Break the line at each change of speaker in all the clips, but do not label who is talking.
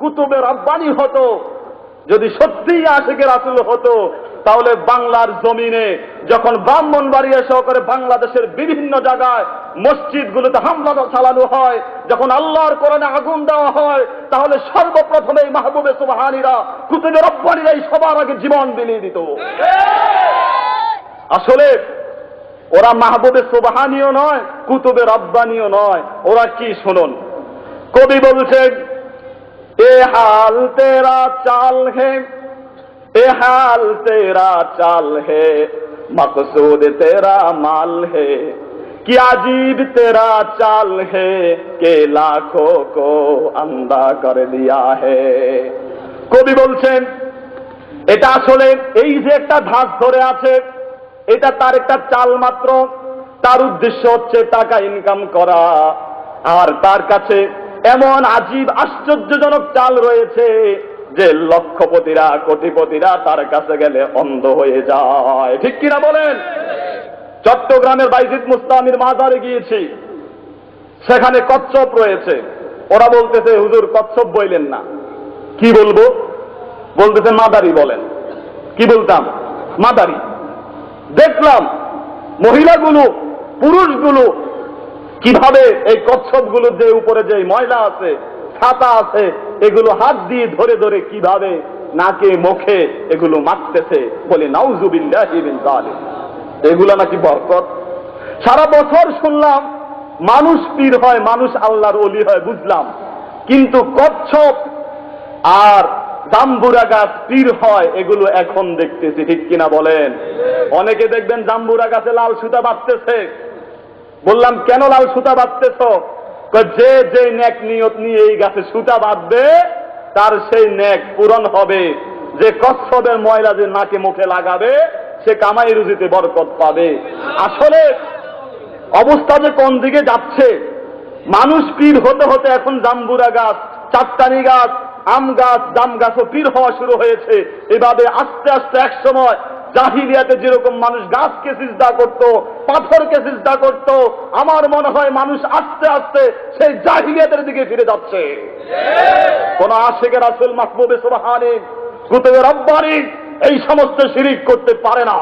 কুতুবে রব্বানি হতো, যদি সত্যিই আশিকে রাসূল হতো, তাহলে বাংলার জমিনে যখন ব্রাহ্মণবাড়িয়া সহকারে বাংলাদেশের বিভিন্ন জায়গায় মসজিদগুলোতে হামলা চালানো হয়, যখন আল্লাহর কোরআনে আগুন দেওয়া হয়, তাহলে সর্বপ্রথমে এই মাহবুবে সুবহানীরা, কুতুবে রব্বানিরাই সবার আগে জীবন বিলিয়ে দিত। আসলে ওরা মাহবুবে সুবহানীও নয়, কুতুবে রব্বানিও নয়, ওরা কি শুনুন, কবি বলছেন, এ হাল তেরা চাল হে, ए हाल तेरा चाल है, मकसूद तेरा माल है, क्या अजीब तेरा चाल है कि लाखों को अंधा कर दिया है। কবি বলছেন এটা আসলে এই যে একটা ধাস ধরে আছে, এটা তার একটা চাল মাত্র, তার উদ্দেশ্য হচ্ছে টাকা ইনকাম করা, আর তার কাছে এমন আজীব আশ্চর্যজনক চাল রয়েছে যে লক্ষপতিরা কোটিপতিরা তার কাছে গেলে অন্ধ হয়ে যায়। ঠিক কিনা বলেন? চট্টগ্রামের বাইজিদ মুস্তামির মাজারে গিয়েছি, সেখানে কচ্ছপ রয়েছে। ওরা বলতেছে হুজুর কচ্ছপ বইলেন না। কি বলবো? বলতেছে মাদারি বলেন। কি বলতাম? মাদারি। দেখলাম মহিলাগুলো পুরুষগুলো কিভাবে এই কচ্ছপগুলোর যে উপরে যে ময়লা আছে, ছাতা আছে, এগুলো হাত দিয়ে ধরে ধরে কিভাবে নাকে মুখে এগুলো মাখতেছে। বলি নাউজুবিল্লাহি মিন যালিক। এগুলো নাকি বরকত। সারা বছর শুনলাম মানুষ পীর হয়, মানুষ আল্লাহর ওলি হয়, বুঝলাম, কিন্তু কচ্ছপ আর জাম্বুরা গাছ পীর হয়, এগুলো এখন দেখতেছি। ঠিক কিনা বলেন? অনেকে দেখবেন জাম্বুরা গাছে লাল সুতা বাঁধতেছে। বললাম কেন লাল সুতা বাঁধতেছ? যে যে নেক নিয়ত নিয়ে এই গাছে সুতা বাঁধবে তার সেই নেক পূরণ হবে। যে কচ্ছপের ময়লা যে নাকে মুখে লাগাবে সে কামাই রুজিতে বরকত পাবে। আসলে অবস্থা যে কোন দিকে যাচ্ছে, মানুষ পীর হতে হতে এখন জাম্বুরা গাছ, চাট্টানি গাছ, আম গাছ, জাম গাছও পীর হওয়া শুরু হয়েছে। এভাবে আস্তে আস্তে এক সময় জাহিলিয়াতে যেরকম মানুষ গাছকে সিজদা করত, পাথরকে সিজদা করত, আমার মনে হয় মানুষ আস্তে আস্তে সেই জাহিলিয়াতের দিকে ফিরে যাচ্ছে। কোন আশিকে রাসূল মাহবুবে সুবহানী কুতুবে রব্বানি এই সমস্ত শিরিক করতে পারে না।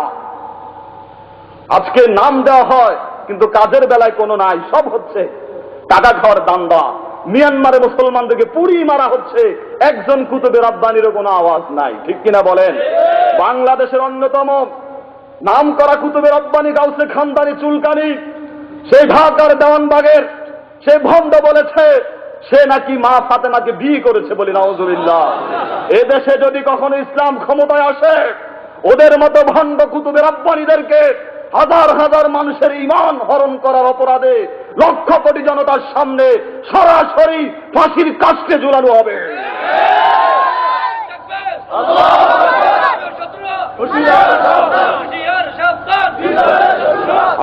আজকে নাম দেওয়া হয় কিন্তু কাজের বেলায় কোনো নাই, সব হচ্ছে টাকা খাওয়ার দান্দা। মিয়ানমারে মুসলমানদেরকে পুরি মারা হচ্ছে, একজন কুতুবে রব্বানিরও কোনো আওয়াজ নাই। ঠিক কিনা বলেন? বাংলাদেশের অন্যতম নাম করা কুতুবে রব্বানি গাউসে খানদানি চুলকানি, সেই ঢাকার দেওয়ানবাগের সে ভণ্ড বলেছে সে নাকি মা ফাতেমাকে বিয়ে করেছে। বলি নাউজুবিল্লাহ। এদেশে যদি কখনো ইসলাম ক্ষমতায় আসে, ওদের মতো ভণ্ড কুতুবে রব্বানিদেরকে হাজার হাজার মানুষের ঈমান হরণ করার অপরাধে লক্ষ কোটি জনতার সামনে সরাসরি ফাঁসির কাস্টে ঝুলানো হবে।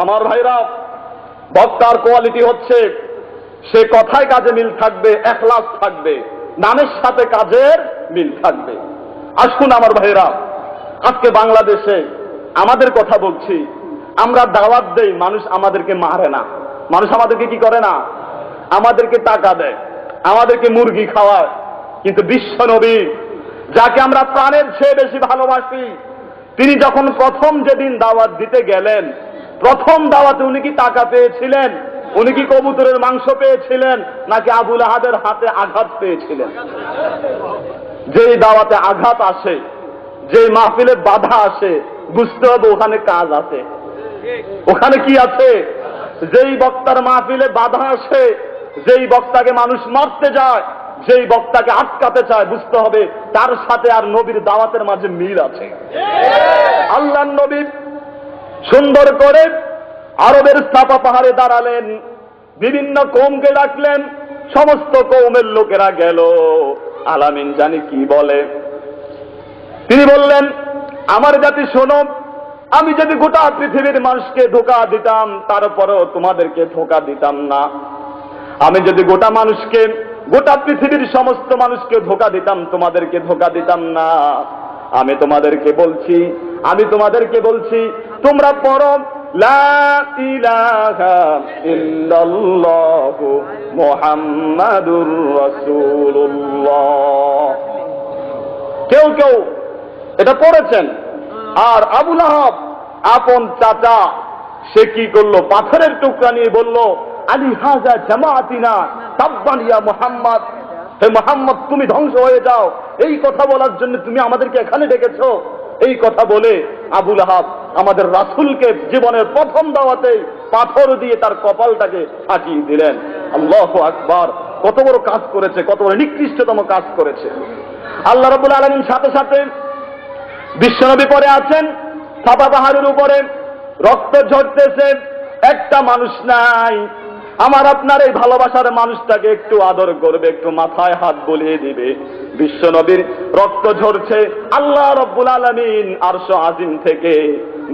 আমার ভাইরা, বক্তার কোয়ালিটি হচ্ছে সে কথায় কাজে মিল থাকবে, ইখলাস থাকবে, নামের সাথে কাজের মিল থাকবে। আসুন আমার ভাইরা, আজকে বাংলাদেশে আমাদের কথা বলছি, আমরা দাওয়াত দেই, মানুষ আমাদেরকে মারে না। মানুষ আমাদেরকে কি করে না? আমাদেরকে টাকা দেয়, আমাদেরকে মুরগি খাওয়ায়। কিন্তু বিশ্ব নবী, যাকে আমরা প্রাণের চেয়ে বেশি ভালোবাসি, তিনি যখন প্রথম যেদিন দাওয়াত দিতে গেলেন, প্রথম দাওয়াতে উনি কি টাকা পেয়েছিলেন? উনি কি কবুতরের মাংস পেয়েছিলেন নাকি আবু লাহাবের হাতে আঘাত পেয়েছিলেন? যেই দাওয়াতে আঘাত আসে, যেই মাহফিলে বাধা আসে, বুঝতে হবে ওখানে কাজ আছে। ওখানে কি আছে? যেই বক্তার মাহফিলে বাধা আসে, যেই বক্তাকে মানুষ মারতে যায়, যেই বক্তাকে আটকাতে চায়, বুঝতে হবে তার সাথে আর নবীর দাওয়াতের মাঝে মিল আছে। আল্লাহর নবী সুন্দর করে আরবের সাফা পাহাড়ে দাঁড়ালেন, বিভিন্ন কওমকে ডাকলেন, সমস্ত কওমের লোকেরা গেল। আলামিন জানি কি বলে। তিনি বললেন, আমার জাতি শোনো, আমি যদি গোটা পৃথিবীর মানুষকে ধোঁকা দিতাম তারপরেও তোমাদেরকে ধোঁকা দিতাম না। আমি যদি গোটা মানুষকে, গোটা পৃথিবীর সমস্ত মানুষকে ধোঁকা দিতাম তোমাদেরকে ধোঁকা দিতাম না। আমি তোমাদেরকে বলছি তোমরা পড়ো লা ইলাহা ইল্লাল্লাহু মুহাম্মাদুর রাসূলুল্লাহ। কেউ কেউ এটা পড়েছেন। আর আবু লাহাব আপন চাচা, সে কি করলো? পাথরের টুকরা নিয়ে বলল, আলী হাজা জামাআতিনা তাব্বান ইয়া মুহাম্মদ, হে মুহাম্মদ তুমি ধ্বংস হয়ে যাও, এই কথা বলার জন্য তুমি আমাদেরকে এখানে ডেকেছো। এই কথা বলে আবু লাহাব আমাদের রাসূলকে জীবনের প্রথম দাওয়াতে পাথর দিয়ে তার কপালটাকে ফাটিয়ে দিলেন। আল্লাহু আকবার! কত বড় কাজ করেছে, কত বড় নিকৃষ্টতম কাজ করেছে। আল্লাহ রাব্বুল আলামিন সাথে সাথে বিশ্বনবী পরে আছেন সাফা পাহাড়ের উপরে, রক্ত ঝরতেছে, একটা মানুষ নাই। আমার আপনার এই ভালোবাসার মানুষটাকে একটু আদর করবে, একটু মাথায় হাত বুলিয়ে দিবে। বিশ্বনবীর রক্ত ঝরছে, আল্লাহ রাব্বুল আলামিন আরশ আজিম থেকে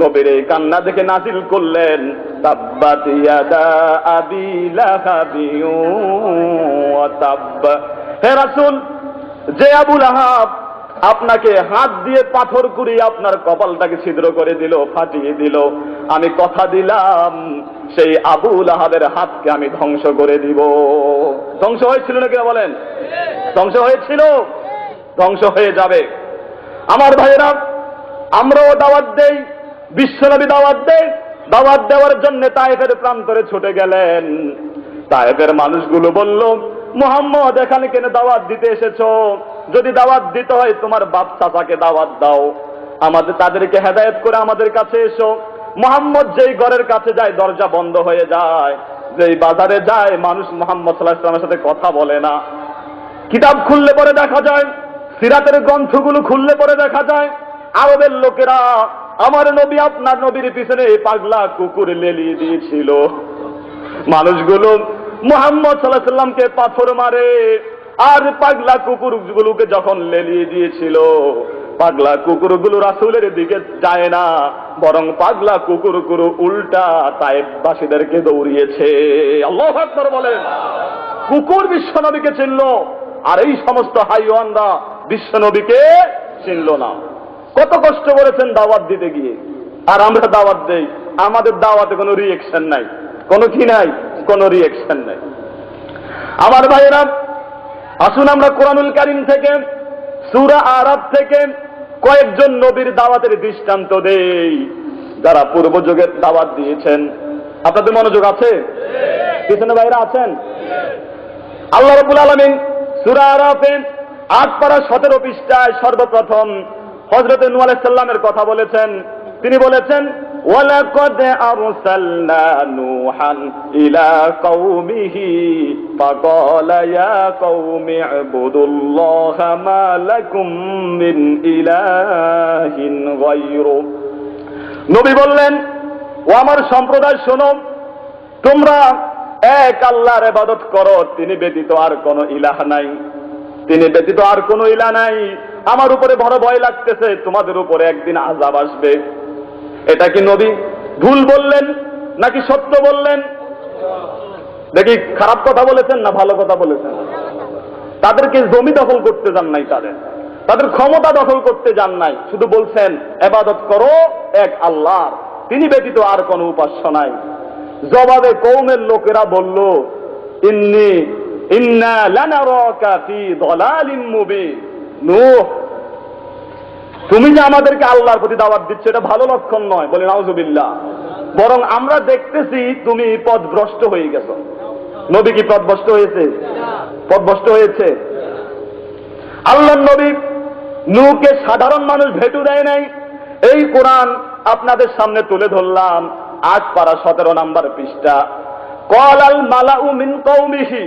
নবীর এই কান্না দেখে নাজিল করলেন, তাব্বাত ইয়াদা আবি লাহাবিন ওয়া তাব্ব। হে রাসূল, যে আবু লাহাব আপনাকে হাত দিয়ে পাথর কুড়িয়ে আপনার কপালটাকে ছিদ্র করে দিল, ফাটিয়ে দিল, আমি কথা দিলাম সেই আবু লাহাবের হাতকে আমি ধ্বংস করে দিব। ধ্বংস হয়েছিল নাকি বলেন? ধ্বংস হয়েছিল, ধ্বংস হয়ে যাবে। আমার ভাইয়েরা, আমরাও দাওয়াত দেই, বিশ্বনবী দাওয়াত দেই। দাওয়াত দেওয়ার জন্য তায়েফের প্রান্তরে ছুটে গেলেন। তায়েফের মানুষগুলো বলল, মুহাম্মদ এখানে কেন দাওয়াত দিতে এসেছো? যদি দাওয়াত দিতে হয় তোমার বাপ চাচাকে দাওয়াত দাও, আমাদের তাদেরকে হেদায়েত করে আমাদের কাছে এসো। মুহাম্মদ যেই ঘরের কাছে যায় দরজা বন্ধ হয়ে যায়, যেই বাজারে যায় মানুষ মুহাম্মদ সাল্লাল্লাহু আলাইহি ওয়াসাল্লামের সাথে কথা বলে না। কিতাব খুললে পরে দেখা যায়, সিরাতের গ্রন্থগুলো খুললে পরে দেখা যায়, আরবের লোকেরা আমার নবী আপনার নবীর পিছনে পাগলা কুকুর লেলিয়ে দিয়েছিল। মানুষগুলো মুহাম্মদ সাল্লাল্লাহু আলাইহি ওয়াসাল্লামকে পাথর মারে, আর পাগলা কুকুরগুলোকে যখন লেলিয়ে দিয়েছিল, পাগলা কুকুরগুলো রাসূলের দিকে যায় না, বরং পাগলা কুকুরগুলো উল্টা তায়েফবাসীদেরকে দৌড়িয়েছে। আল্লাহু আকবার বলেন। কুকুর বিশ্বনবীকে চিনল, আর এই সমস্ত হাইওয়ানরা বিশ্বনবীকে চিনল না। কত কষ্ট করেছেন দাওয়াত দিতে গিয়ে, আর আমরা দাওয়াত দেই, আমাদের দাওয়াতে কোনো রিঅ্যাকশন নাই, কোনো কি নাই, কোনো রিঅ্যাকশন নাই। আমার ভাইয়েরা, আসুন আমরা কোরআনুল কারীম থেকে, সূরা আরাফ থেকে কয়েকজন নবীর দাওয়াতের দৃষ্টান্ত দেই, যারা পূর্ব যুগের দাওয়াত দিয়েছেন। আপনাদের মনোযোগ আছে? পিছনে ভাইরা আছেন? আল্লাহ রাব্বুল আলামিন সূরা আরাফে ৮ পারা ১৭ পৃষ্ঠায় সর্বপ্রথম হযরত নূহ আলাইহিস সালামের কথা বলেছেন। তিনি বলেছেন, ওয়ালাকাদ আরসালনা নূহান ইলা কওমিহি ফাকালা ইয়া কওমি ইবুদুল্লাহা মা লাকুম মিন ইলাহিন গায়রু। নবী বললেন, ও আমার সম্প্রদায় শোনো, তোমরা এক আল্লাহর ইবাদত করো, তিনি ব্যতীত আর কোনো ইলাহ নাই, তিনি ব্যতীত আর কোনো ইলাহ নাই। আমার উপরে বড় ভয় লাগতেছে, তোমাদের উপরে একদিন আযাব আসবে। এটা কি নবী ভুল বললেন নাকি সত্য বললেন? দেখি খারাপ কথা বলেছেন না ভালো কথা বলেছেন? তাদেরকে জমি দখল করতে যান নাই, তাদের ক্ষমতা দখল করতে যান নাই, শুধু বলছেন ইবাদত করো এক আল্লাহর, তিনি ব্যতীত আর কোনো উপাস্য নাই। জবাবে কওমের লোকেরা বলল, ইন্না লানারাকা ফি দালালিন মুবিন। নূহ, তুমি যে আমাদেরকে আল্লাহর প্রতি দাওয়াত দিচ্ছ, এটা ভালো লক্ষণ নয়। বলে নাউজুবিল্লাহ। বরং আমরা দেখতেছি তুমি পথভ্রষ্ট হয়ে গেছো। নবী কি পথভ্রষ্ট হয়েছে? পথভ্রষ্ট হয়েছে। আল্লাহর নবী নূহকে সাধারণ মানুষ ভেটু দেয় নাই। এই কোরআন আপনাদের সামনে তুলে ধরলাম, ৮ পারা ১৭ নম্বর পৃষ্ঠা। ক্বালাল মালাউ মিন কওমিহি,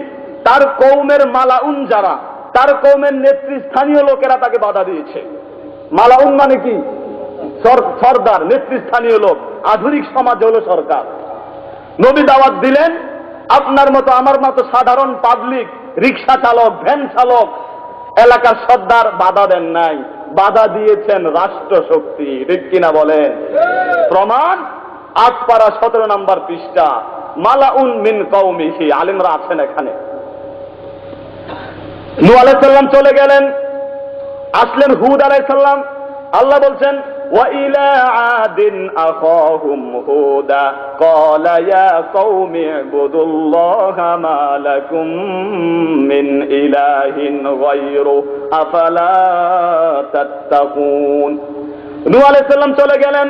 তার কওমের মালাউন যারা, তার কওমের নেতৃস্থানীয় লোকেরা তাকে বাধা দিয়েছে। মালাউন মানে কি? সরদার, নেতৃস্থানীয় লোক। আধুনিক সমাজে হলো সরকার। নবী দাওয়াত দিলেন, আপনার মতো আমার মতো সাধারণ পাবলিক, রিক্সা চালক, ভ্যান চালক, এলাকার সর্দার বাধা দেন নাই, বাধা দিয়েছেন রাষ্ট্র শক্তি। ঠিক কিনা বলেন? প্রমাণ ৮ পারা ১৭ নম্বর পৃষ্ঠা, মালাউন মিন কওমিহি। আলেমরা আছেন এখানে। নূহ আলাইহিস সালাম চলে গেলেন, আসলেন হুদ আলাইহিস সালাম। আল্লাহ বলছেন, وإلى عاد أخاهم هودا قال يا قوم اعبدوا الله ما لكم من إله غيره أفلا تتقون। নূহ আলাইহিস সালাম চলে গেলেন,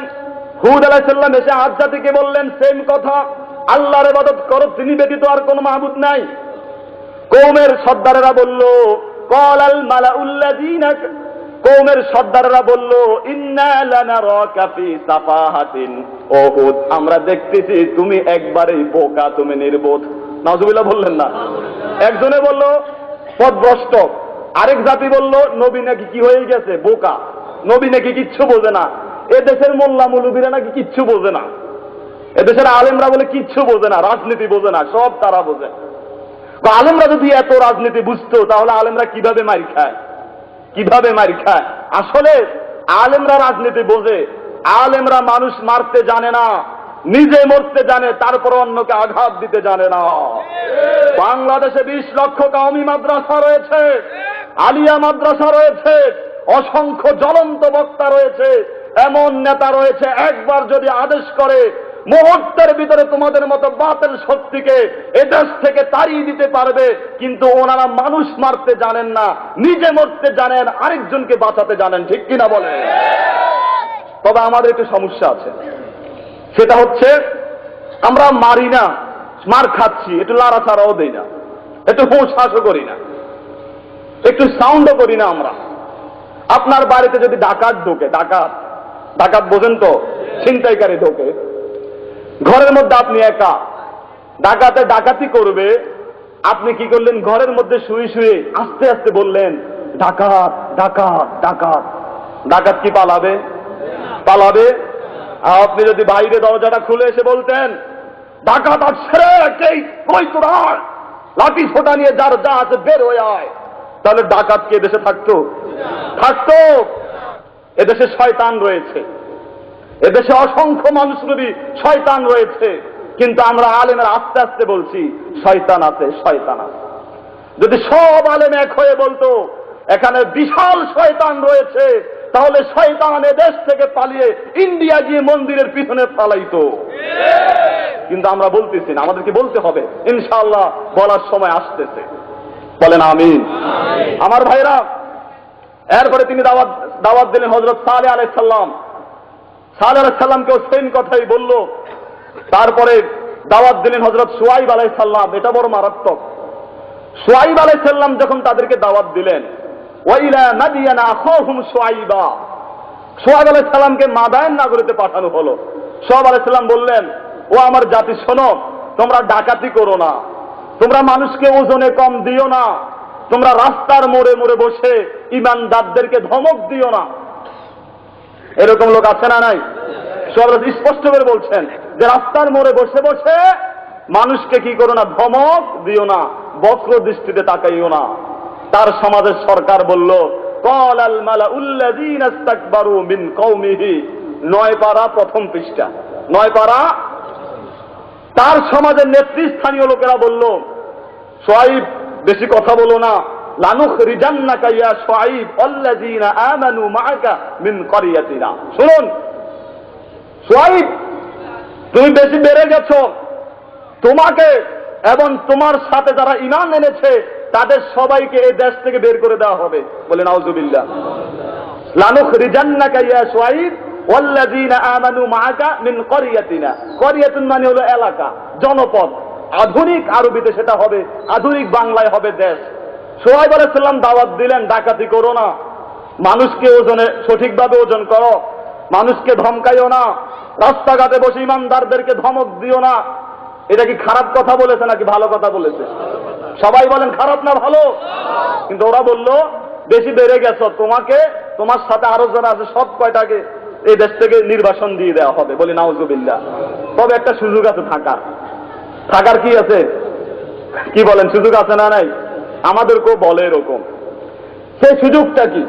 হুদ আলাইহিস সালাম এসে আদ জাতিকে বললেন সেম কথা, আল্লাহর ইবাদত করো, তিনি ব্যতীত আর কোনো মাবুদ নাই। কওমের সর্দারেরা বলল, ক্বালাল মালাউল্লাযীনা, কওমের সর্দাররা বলল, ইন্না লানারাকা ফি সাফাহাতিন, ও হুদ আমরা দেখতেছি তুমি একবারেই বোকা, তুমি নির্বোধ। নাউজুবিল্লাহ বললেন না? একজনে বলল পথভ্রষ্ট, আরেক জাতি বলল নবী নাকি কি হয়ে গেছে, বোকা, নবী নাকি কিচ্ছু বোঝে না, এদেশের মোল্লা মুলুবিরা নাকি কিচ্ছু বোঝে না, এদেশের আলেমরা বলে কিচ্ছু বোঝে না, রাজনীতি বোঝে না, সব তারা বোঝে। আলেমরা যদি এত রাজনীতি বুঝতো তাহলে আলেমরা কিভাবে মারি খায়, কিভাবে মারি খায়? আসলে আলেমরা রাজনীতি বোঝে, আলেমরা মানুষ মারতে জানে না, নিজে মরতে জানে, তারপর অন্যকে আঘাত দিতে জানে না। বাংলাদেশে 20 লক্ষ কওমি মাদ্রাসা রয়েছে, আলিয়া মাদ্রাসা রয়েছে, অসংখ্য জ্বলন্ত বক্তা রয়েছে, এমন নেতা রয়েছে একবার যদি আদেশ করে মুহূর্তের ভিতরে তোমাদের মতো বাতিল শক্তিকে এদেশ থেকে তাড়িয়ে দিতে পারবে, কিন্তু ওনারা মানুষ মারতে জানেন না, নিজে মরতে জানেন, আরেকজনকে বাঁচাতে জানেন, ঠিক কিনা বলে? তবে আমাদের একটু সমস্যা আছে, সেটা হচ্ছে আমরা মারি না, মার খাচ্ছি, একটু লাড়াছাড়াও দেই না, একটু হুঁশ হাসও করি না, একটু সাউন্ডও করি না। আমরা আপনার বাড়িতে যদি ডাকাত ঢোকে, ডাকাত বোঝেন তো, ছিনতাইকারী ঢোকে, ঘরের মধ্যে আপনি একা, ডাকাতে ডাকাতি করবে, আপনি কি করলেন? ঘরের মধ্যে শুয়ে শুয়ে আস্তে আস্তে বললেন ডাকাত ডাকাত ডাকাত। ডাকাত কি পালাবে? পালাবে। আপনি যদি বাইরে দরজাটা খুলে এসে বলতেন ডাকাত আসছে রে, কই তোরা, লাঠি ছোটা নিয়ে যার যা আছে বের হয়ে আয়, তাহলে ডাকাত কি এদেশে থাকতো? থাকতো। এদেশে শয়তান রয়েছে, এদেশে অসংখ্য মানুষরূপী শয়তান রয়েছে, কিন্তু আমরা আলেমের আস্তে আস্তে বলছি শয়তান আছে, শয়তান আছে। যদি সব আলেম এক হয়ে বলতো এখানে বিশাল শয়তান রয়েছে, তাহলে শয়তান এদেশ থেকে পালিয়ে ইন্ডিয়া গিয়ে মন্দিরের পিছনে পালাইতো। কিন্তু আমরা বলতেছি না, আমাদেরকে বলতে হবে, ইনশাআল্লাহ বলার সময় আসতেছে, বলেন আমিন। আমার ভাইরা, এরপরে তিনি দাওয়াত দিলেন হযরত সালেহ আলাইহিস সালাম। সালেহ আলাইহিস সালামকেও সেম কথাই বলল। তারপরে দাওয়াত দিলেন হযরত শুআইব আলাইহিস সালাম, এটা বড় মারাত্মক। শুআইব আলাইহিস সালাম যখন তাদেরকে দাওয়াত দিলেন, ওয়া ইলা মাদিয়ানা আখাহুম শুআইবা, শুআইব আলাইহিস সালামকে মাদায়েন নগরীতে পাঠানো হলো। শুআইব আলাইহিস সালাম বললেন, ও আমার জাতি শোনো, তোমরা ডাকাতি করো না, তোমরা মানুষকে ওজনে কম দিও না, তোমরা রাস্তার মোড়ে মোড়ে বসে ইমানদারদেরকে ধমক দিও না। এরকম লোক আছে না নাই? সর্বদা স্পষ্ট করে বলছেন যে রাস্তার মোড়ে বসে বসে মানুষকে কি করো না, ধমক দিও না, বক্র দৃষ্টিতে তাকাইও না। তার সমাজের সরকার বলল, ক্বালাল মালাউল্লাযীনা ইসতাকবারু মিন কওমিহি, 9 পারা প্রথম পৃষ্ঠা, 9 পারা। তার সমাজের নেতৃস্থানীয় লোকেরা বলল, শুআইব বেশি কথা বলো না, লানুখরিজান্নাকা ইয়া শুআইব আল্লাযীনা আমানু মাআকা মিন ক্বরিয়াতিনা। শুনুন শুআইব, তুমি বেশি বেড়ে গেছো, তোমাকে এবং তোমার সাথে যারা ঈমান এনেছে তাদের সবাইকে এই দেশ থেকে বের করে দেওয়া হবে। বলে নাউজুবিল্লাহ। লানুখরিজান্নাকা ইয়া শুআইব ওয়াল্লাযীনা আমানু মাআকা মিন ক্বরিয়াতিনা। ক্বরিয়াতুন মানে হলো এলাকা, জনপদ। আধুনিক আরবিতে সেটা হবে, আধুনিক বাংলায় হবে দেশ। শুআইব আলাইহিস সালাম দাওয়াত দিলেন, ডাকাতি করো না, মানুষকে ওজনে সঠিকভাবে ওজন করো, মানুষকে ধমকাইও না, রাস্তাঘাটে বসে ইমানদারদেরকে ধমক দিও না। এটা কি খারাপ কথা বলেছে নাকি ভালো কথা বলেছে? সবাই বলেন খারাপ না ভালো? কিন্তু ওরা বলল বেশি বেড়ে গেছো, তোমাকে তোমার সাথে আরো যারা আছে সব কয়টাকে এই দেশ থেকে নির্বাসন দিয়ে দেওয়া হবে। বলি নাউজুবিল্লাহ। তবে একটা সুযোগ আছে থাকার কি আছে? কি বলেন, সুযোগ আছে না নাই? আমাদেরকেও বলে এরকম। সেই সুযোগটা কি?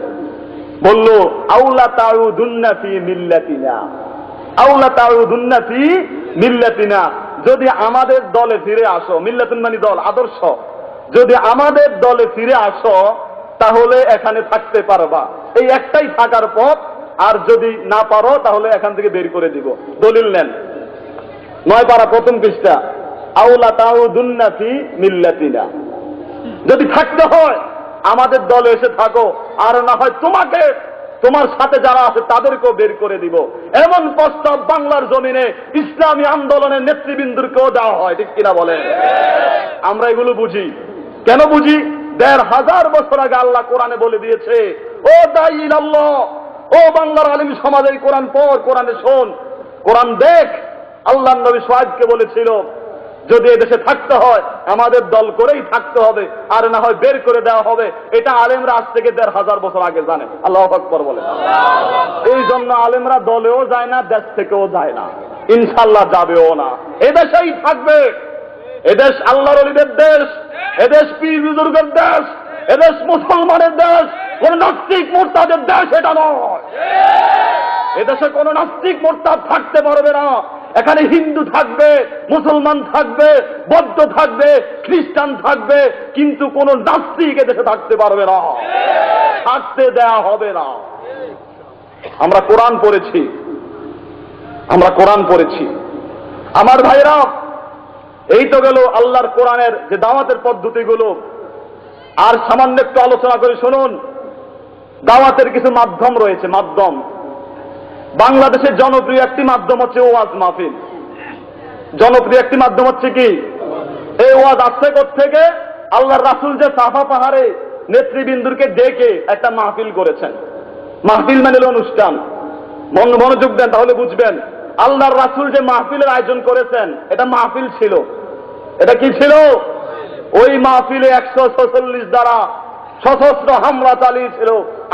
বলল আউলা তাউদুন্না ফি মিল্লাতিনা, আউলা তাউদুন্না ফি মিল্লাতিনা, যদি আমাদের দলে ফিরে আসো, মিল্লাতুন মানে দল, আদর্শ, যদি আমাদের দলে ফিরে আসো তাহলে এখানে থাকতে পারবা। এই একটাই থাকার পথ, আর যদি না পারো তাহলে এখান থেকে বের করে দিব। দলিল নেন, 9 পারা প্রথম পৃষ্ঠা, আউলা তাউদুন্না ফি মিল্লাতিনা। যদি থাকতে হয় আমাদের দলে এসে থাকো, আর না হয় তোমাকে তোমার সাথে যারা আছে তাদেরকেও বের করে দিব। এমন প্রস্তাব বাংলার জমিনে ইসলামী আন্দোলনের নেতৃবৃন্দকেও দেওয়া হয়, ঠিক কিনা বলেন? আমরা এগুলো বুঝি। কেন বুঝি? 1500 বছর আগে আল্লাহ কোরআনে বলে দিয়েছে, ও দাঈ আল্লাহ, ও বাংলার আলিম সমাজ, এই কোরআন পড়, কোরআনে শোন, কোরআন দেখ। আল্লাহ নবী সোহাইবকে বলেছিল, যদি এদেশে থাকতে হয় আমাদের দল করেই থাকতে হবে, আর না হয় বের করে দেওয়া হবে। এটা আলেমরা আজ থেকে 1500 বছর আগে জানে। আল্লাহু আকবার বলেন। এই জন্য আলেমরা দলেও যায় না, দেশ থেকেও যায় না, ইনশাআল্লাহ যাবেও না। এদেশেই থাকবে। এদেশ আল্লাহর ওলিদের দেশ, এদেশ পীর বুজুর্গের দেশ, এদেশ মুসলমানের দেশ, কোন নাস্তিক মুরতাদের দেশ এটা নয়। এদেশে কোন নাস্তিক মুরতাদ থাকতে পারবে না। এখানে হিন্দু থাকবে, মুসলমান থাকবে, বৌদ্ধ থাকবে, খ্রিস্টান থাকবে, কিন্তু কোন নাস্তিক এদেশে থাকতে পারবে না, থাকতে দেয়া হবে না। আমরা কোরআন পড়েছি, আমরা কোরআন পড়েছি। আমার ভাইরা, এই তো গেল আল্লাহর কোরআনের যে দাওয়াতের পদ্ধতিগুলো। আর সামান্য একটু আলোচনা করে শুনুন, দাওয়াতের কিছু মাধ্যম রয়েছে। মাধ্যম, বাংলাদেশের জনপ্রিয় একটি মাধ্যম হচ্ছে ওয়াজ মাহফিল। জনপ্রিয় একটি মাধ্যম হচ্ছে কি? এই ওয়াজ আসছে কোত্থেকে? আল্লাহর রাসূল যে সাফা পাহাড়ে নেতৃবৃন্দকে ডেকে একটা মাহফিল করেছেন। মাহফিল মানে অনুষ্ঠান। মনোযোগ দেন তাহলে বুঝবেন। আল্লাহর রাসূল যে মাহফিলের আয়োজন করেছেন, এটা মাহফিল ছিল। এটা কি ছিল? ওই মাহফিলে 146 দ্বারা সশস্ত্র হামলা চালিয়েছিল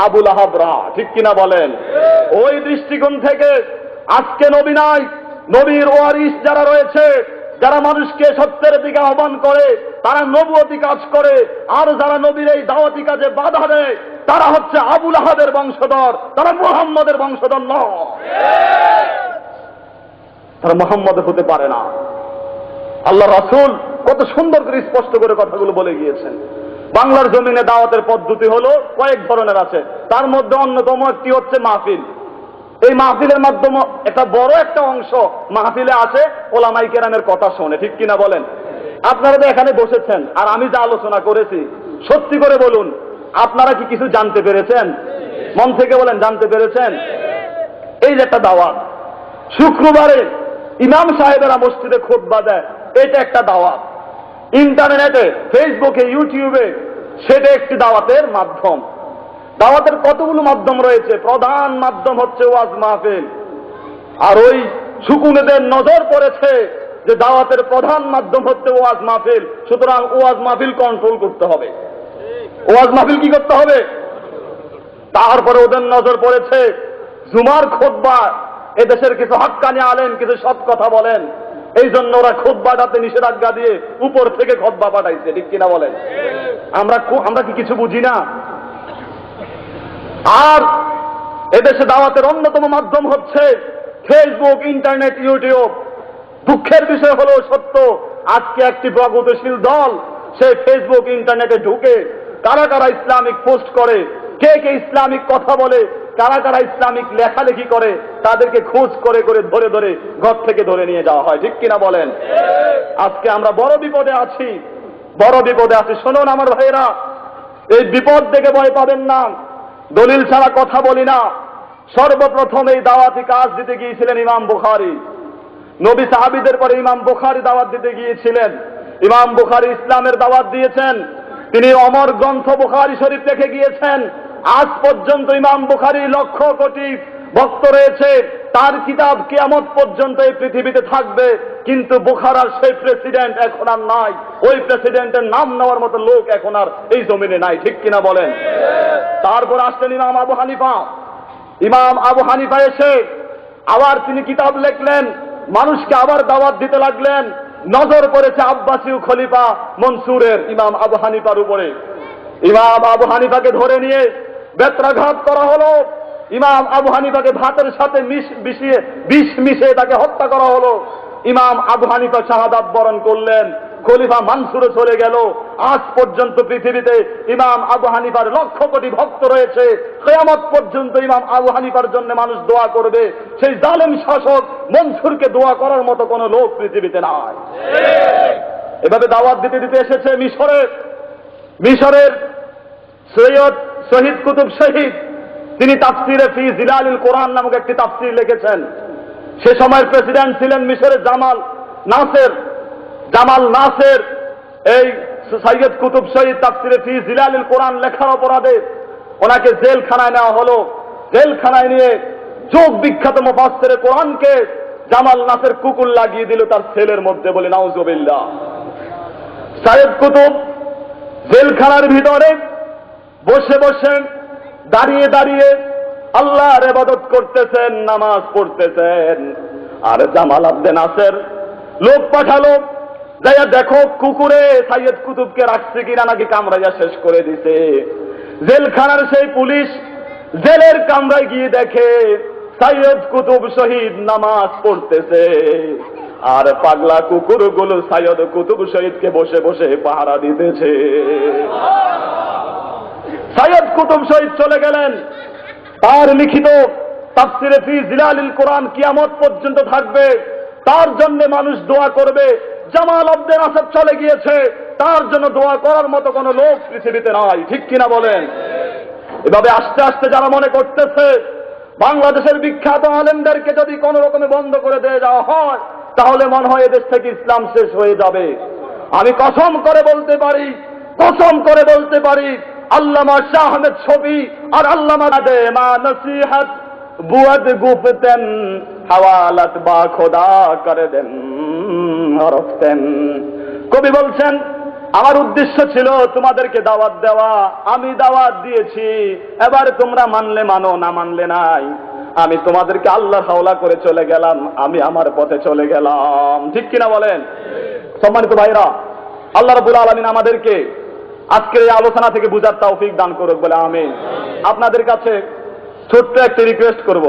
আবু লাহাবরা, ঠিক কিনা বলেন? ওই দৃষ্টিকোণ থেকে আজকে নবী নাই, নবীর ওয়ারিস যারা রয়েছে, যারা মানুষকে সত্যের দিকে আহ্বান করে, তারা নবুয়তি কাজ করে। আর যারা নবীর এই দাওয়াতি কাজে বাধা দেয়, তারা হচ্ছে আবু লাহাবের বংশধর, তারা মুহাম্মদের বংশধর নয়। তারা মুহাম্মদের হতে পারে না। আল্লাহ রাসূল কত সুন্দর করে স্পষ্ট করে কথাগুলো বলে গিয়েছেন। বাংলার জমিনে দাওয়াতের পদ্ধতি হলো কয়েক ধরনের আছে। তার মধ্যে অন্যতম একটি হচ্ছে মাহফিল। এই মাহফিলের মাধ্যমে একটা বড় একটা অংশ মাহফিলে আছে ওলামায়ে কেরামের কথা শোনে, ঠিক কিনা বলেন? আপনারা তো এখানে বসেছেন, আর আমি যা আলোচনা করেছি, সত্যি করে বলুন, আপনারা কি কিছু জানতে পেরেছেন? মন থেকে বলেন, জানতে পেরেছেন? এই যে একটা দাওয়াত, শুক্রবারে ইমাম সাহেবেরা মসজিদে খুতবা দেয়, এটা একটা দাওয়াত। ইন্টারনেটে, ফেসবুকে, ইউটিউবে, সেটা একটি দাওয়াতের মাধ্যম। দাওয়াতের কতগুলো মাধ্যম রয়েছে, প্রধান মাধ্যম হচ্ছে ওয়াজ মাহফিল। আর ওই সুকুনেদের নজর পড়েছে যে দাওয়াতের প্রধান মাধ্যম হচ্ছে ওয়াজ মাহফিল, সুতরাং ওয়াজ মাহফিল কন্ট্রোল করতে হবে। ওয়াজ মাহফিল কি করতে হবে? তারপরে ওদের নজর পড়েছে জুমার খুতবা, এদেশের কিছু হাক্কানি আলেম কিছু সৎ কথা বলেন, এই জন্য ওরা খুতবাটাতে নিষেধাজ্ঞা দিয়ে উপর থেকে খুতবা পাঠাইছে, ঠিক কিনা বলেন? আমরা কি কিছু বুঝি না? আর এদেশে দাওয়াতের অন্যতম মাধ্যম হচ্ছে ফেসবুক, ইন্টারনেট, ইউটিউব। দুঃখের বিষয় হলো সত্য, আজকে একটি প্রগতিশীল দল সে ফেসবুক, ইন্টারনেটে ঢুকে কারা কারা ইসলামিক পোস্ট করে, কে কে ইসলামিক কথা বলে, কারা কারা ইসলামিক লেখালেখি করে, তাদেরকে খোঁজ করে করে ধরে ধরে ঘর থেকে ধরে নিয়ে যাওয়া হয়, ঠিক কিনা বলেন? আজকে আমরা বড় বিপদে আছি, বড় বিপদে আছি। শুনুন আমার ভাইয়েরা, এই বিপদ দেখে ভয় পাবেন না। দলিল ছাড়া কথা বলি না। সর্বপ্রথম এই দাওয়াতি কাজ দিতে গিয়েছিলেন ইমাম বুখারী। নবী সাহাবীদের পরে ইমাম বুখারী দাওয়াত দিতে গিয়েছিলেন। ইমাম বুখারী ইসলামের দাওয়াত দিয়েছেন। তিনি অমর গ্রন্থ বুখারী শরীফ রেখে গিয়েছেন। আজ পর্যন্ত ইমাম বুখারী লক্ষ কোটি ভক্ত রয়েছে, তার কিতাব কিয়ামত পর্যন্ত এই পৃথিবীতে থাকবে। কিন্তু বুখারার সেই প্রেসিডেন্ট এখন আর নাই, ওই প্রেসিডেন্টের নাম নেওয়ার মতো লোক এখন আর এই জমিনে নাই, ঠিক কিনা বলেন? তারপর আসলেন ইমাম আবু হানিফা। ইমাম আবু হানিফা এসে আবার তিনি কিতাব লিখলেন, মানুষকে আবার দাওয়াত দিতে লাগলেন। নজর পড়েছে আব্বাসীয় খলিফা মনসুরের ইমাম আবু হানিফার উপরে। ইমাম আবু হানিফাকে ধরে নিয়ে বেত্রাঘাত করা হলো। ইমাম আবু হানিফাকে ভাতের সাথে বিষ মিশিয়ে তাকে হত্যা করা হলো। ইমাম আবু হানিফা শাহাদাত বরণ করলেন। খলিফা মানসুরে চলে গেল। আজ পর্যন্ত পৃথিবীতে ইমাম আবু হানিফার লক্ষ কোটি ভক্ত রয়েছে, কিয়ামত পর্যন্ত ইমাম আবু হানিফার জন্য মানুষ দোয়া করবে। সেই জালেম শাসক মনসুরকে দোয়া করার মতো কোনো লোক পৃথিবীতে নাই। এভাবে দাওয়াত দিতে দিতে এসেছে মিশরের সৈয়দ শহীদ কুতুব শহীদ। তিনি তাফসিরে ফি জিলালিল কোরআন নামক একটি তাফসির লিখেছেন। সে সময়ের প্রেসিডেন্ট ছিলেন মিশরের জামাল নাসের। এই সৈয়দ কুতুব শহীদ তাফসিরে ফি জিলালিল কোরআন লেখার অপরাধে ওনাকে জেলখানায় নেওয়া হলো। জেলখানায় নিয়ে যোগ বিখ্যাত মুফাসসিরে কোরআনকে জামাল নাসের কুকুর লাগিয়ে দিল তার সেলের মধ্যে, বলে নাউজুবিল্লাহ। সৈয়দ কুতুব জেলখানার ভিতরে বসে বসে দাঁড়িয়ে দাঁড়িয়ে আল্লাহর ইবাদত করতেছেন, নামাজ পড়তেছেন। আর জামাল আবদে নাসের লোক পাঠালো, যাইয়া দেখো কুকুরে সৈয়দ কুতুবকে রাখছে কিনা, নাকি কামড়াইয়া শেষ করে দিছে। জেলখানার সেই পুলিশ জেলের কামরায় গিয়ে দেখে সৈয়দ কুতুব শহীদ নামাজ পড়তেছে, আর পাগলা কুকুরগুলো সৈয়দ কুতুব শহীদকে বসে বসে পাহারা দিতেছে। সৈয়দ কুতুব শহীদ চলে গেলেন। তার লিখিত তাফসিরে ফি জিলালিল কোরআন কিয়ামত পর্যন্ত থাকবে, তার জন্য মানুষ দোয়া করবে। জামাল আবদে নাসের চলে গিয়েছে, তার জন্য দোয়া করার মতো কোনো লোক পৃথিবীতে নাই। ঠিক কিনা বলেন? এভাবে আস্তে আস্তে যারা মনে করতেছে বাংলাদেশের বিখ্যাত আলেমদেরকে যদি কোন রকমে বন্ধ করে দিয়ে যাওয়া হয়, তাহলে মনে হয় এদেশ থেকে ইসলাম শেষ হয়ে যাবে। আমি কসম করে বলতে পারি আল্লামা শাহ আহমেদ শফী আর আল্লামা মা নসিহত বুয়াদ গুফতেন হাওয়ালাত বা খোদা করে দেন হরফতেন। কবি বলছেন, আমার উদ্দেশ্য ছিল তোমাদেরকে দাওয়াত দেওয়া, আমি দাওয়াত দিয়েছি, এবার তোমরা মানলে মানো, না মানলে নাই। আমি তোমাদেরকে আল্লাহর হাওলা করে চলে গেলাম, আমি আমার পথে চলে গেলাম। ঠিক কিনা বলেন? সম্মানিত ভাইরা, আল্লাহ রাব্বুল আলামিন আমাদেরকে আজকের এই আলোচনা থেকে বুঝার তৌফিক দান করুক বলে আমিন। আপনাদের কাছে ছোট্ট একটু রিকোয়েস্ট করব।